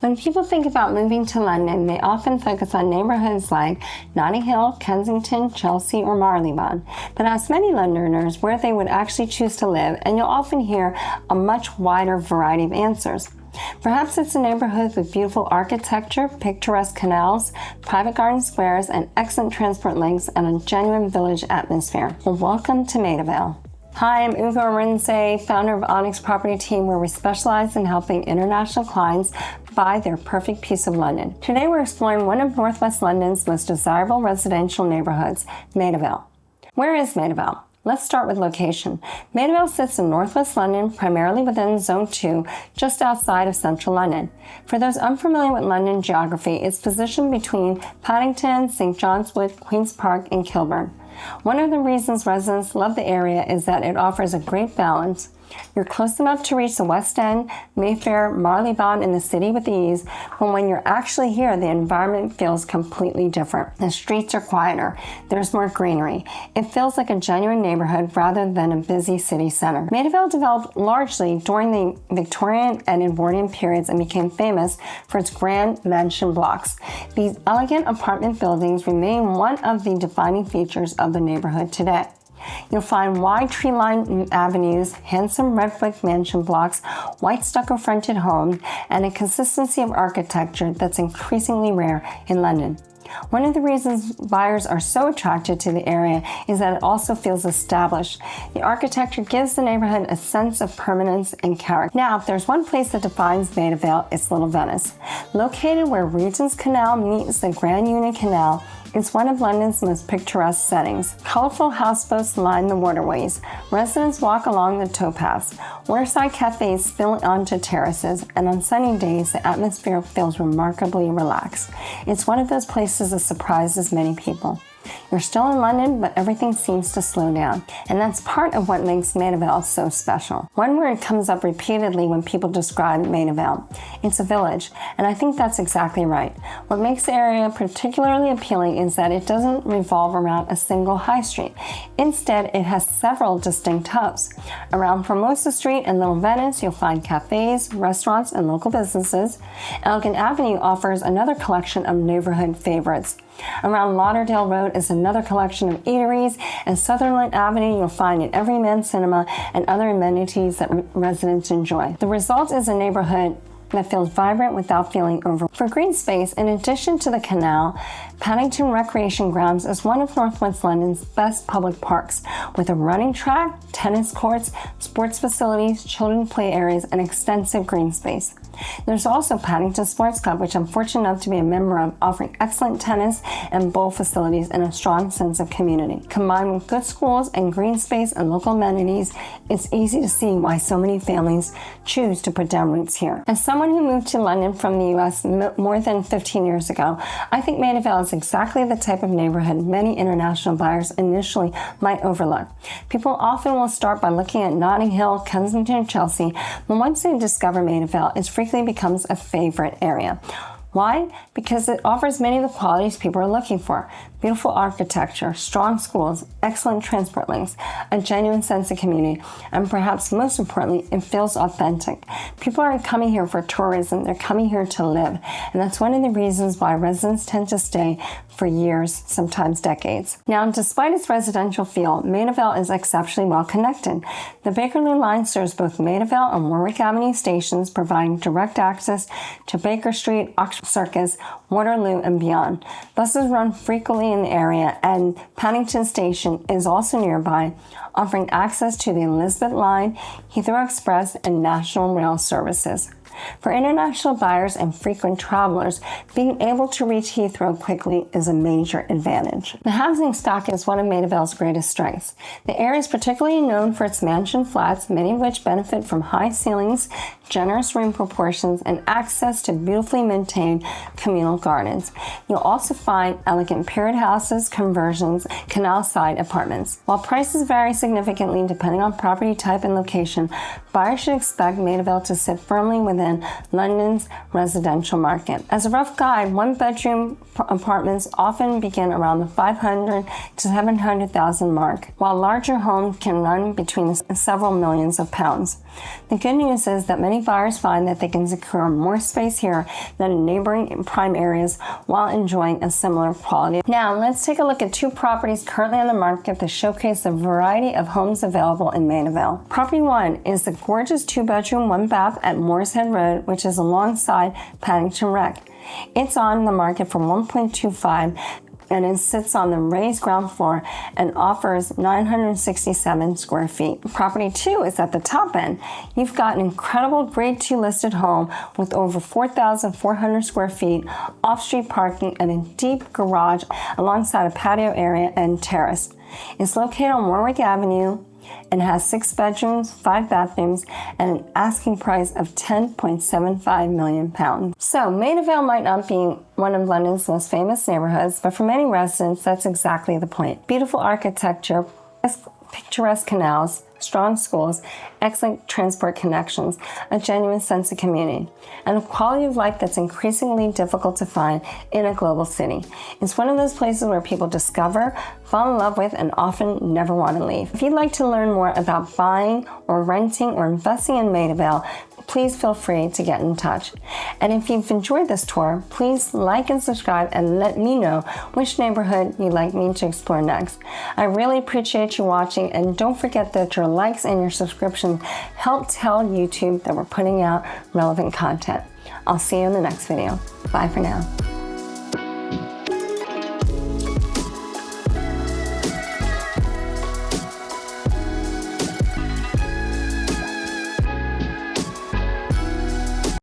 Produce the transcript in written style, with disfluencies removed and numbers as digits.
When people think about moving to London, they often focus on neighborhoods like Notting Hill, Kensington, Chelsea, or Marylebone. But ask many Londoners where they would actually choose to live, and you'll often hear a much wider variety of answers. Perhaps it's a neighborhood with beautiful architecture, picturesque canals, private garden squares, and excellent transport links, and a genuine village atmosphere. Well, welcome to Maida Vale. Hi, I'm Arinzeh, founder of Onyx Property Team, where we specialize in helping international clients buy their perfect piece of London. Today we're exploring one of Northwest London's most desirable residential neighborhoods, Maida Vale. Where is Maida Vale? Let's start with location. Maida Vale sits in Northwest London, primarily within Zone 2, just outside of central London. For those unfamiliar with London geography, it's positioned between Paddington, St. John's Wood, Queen's Park, and Kilburn. One of the reasons residents love the area is that it offers a great balance. You're close enough to reach the West End, Mayfair, Marylebone, and the city with ease, but when you're actually here, the environment feels completely different. The streets are quieter. There's more greenery. It feels like a genuine neighborhood rather than a busy city center. Maida Vale developed largely during the Victorian and Edwardian periods and became famous for its grand mansion blocks. These elegant apartment buildings remain one of the defining features of the neighborhood today. You'll find wide tree-lined avenues, handsome red brick mansion blocks, white stucco-fronted homes, and a consistency of architecture that's increasingly rare in London. One of the reasons buyers are so attracted to the area is that it also feels established. The architecture gives the neighborhood a sense of permanence and character. Now, if there's one place that defines Maida Vale, it's Little Venice. Located where Regent's Canal meets the Grand Union Canal, it's one of London's most picturesque settings. Colorful houseboats line the waterways. Residents walk along the towpaths. Waterside cafes spill onto terraces, and on sunny days, the atmosphere feels remarkably relaxed. It's one of those places that surprises many people. You're still in London, but everything seems to slow down. And that's part of what makes Maida Vale so special. One word comes up repeatedly when people describe Maida Vale. It's a village, and I think that's exactly right. What makes the area particularly appealing is that it doesn't revolve around a single high street. Instead, it has several distinct hubs. Around Formosa Street and Little Venice, you'll find cafes, restaurants, and local businesses. Elgin Avenue offers another collection of neighborhood favorites. Around Lauderdale Road is another collection of eateries, and Sutherland Avenue you'll find an Everyman Cinema and other amenities that residents enjoy. The result is a neighborhood that feels vibrant without feeling overwhelmed. For green space, in addition to the canal, Paddington Recreation Grounds is one of Northwest London's best public parks, with a running track, tennis courts, sports facilities, children's play areas, and extensive green space. There's also Paddington Sports Club, which I'm fortunate enough to be a member of, offering excellent tennis and bowl facilities and a strong sense of community. Combined with good schools and green space and local amenities, it's easy to see why so many families choose to put down roots here. As someone who moved to London from the US more than 15 years ago, I think Maida Vale is exactly the type of neighborhood many international buyers initially might overlook. People often will start by looking at Notting Hill, Kensington, Chelsea, but once they discover Maida Vale, it frequently becomes a favorite area. Why? Because it offers many of the qualities people are looking for. Beautiful architecture, strong schools, excellent transport links, a genuine sense of community, and perhaps most importantly, it feels authentic. People aren't coming here for tourism, they're coming here to live. And that's one of the reasons why residents tend to stay for years, sometimes decades. Now, despite its residential feel, Maida Vale is exceptionally well connected. The Bakerloo line serves both Maida Vale and Warwick Avenue stations, providing direct access to Baker Street, Oxford Circus, Waterloo, and beyond. Buses run frequently in the area, and Paddington Station is also nearby, offering access to the Elizabeth Line, Heathrow Express, and National Rail services. For international buyers and frequent travelers, being able to reach Heathrow quickly is a major advantage. The housing stock is one of Maida Vale's greatest strengths. The area is particularly known for its mansion flats, many of which benefit from high ceilings, generous room proportions, and access to beautifully maintained communal gardens. You'll also find elegant period houses, conversions, canal-side apartments. While prices vary significantly depending on property type and location, buyers should expect Maida Vale to sit firmly within London's residential market. As a rough guide, one-bedroom apartments often begin around the 500 to 700,000 mark, while larger homes can run between several millions of pounds. The good news is that many buyers find that they can secure more space here than in neighboring prime areas while enjoying a similar quality. Now, let's take a look at two properties currently on the market that showcase the variety of homes available in Maida Vale. Property 1 is the gorgeous 2-bedroom, 1-bath at Moorshead Road, which is alongside Paddington Rec. It's on the market for $1.25 and it sits on the raised ground floor and offers 967 square feet. Property 2 is at the top end. You've got an incredible grade 2 listed home with over 4,400 square feet, off-street parking, and a deep garage alongside a patio area and terrace. It's located on Warwick Avenue and has 6 bedrooms, 5 bathrooms, and an asking price of £10.75 million. So Maida Vale might not be one of London's most famous neighborhoods, but for many residents, that's exactly the point. Beautiful architecture, picturesque canals, strong schools, excellent transport connections, a genuine sense of community, and a quality of life that's increasingly difficult to find in a global city. It's one of those places where people discover, fall in love with, and often never want to leave. If you'd like to learn more about buying or renting or investing in Maida Vale, please feel free to get in touch. And if you've enjoyed this tour, please like and subscribe and let me know which neighborhood you'd like me to explore next. I really appreciate you watching, and don't forget that your likes and your subscriptions help tell YouTube that we're putting out relevant content. I'll see you in the next video. Bye for now.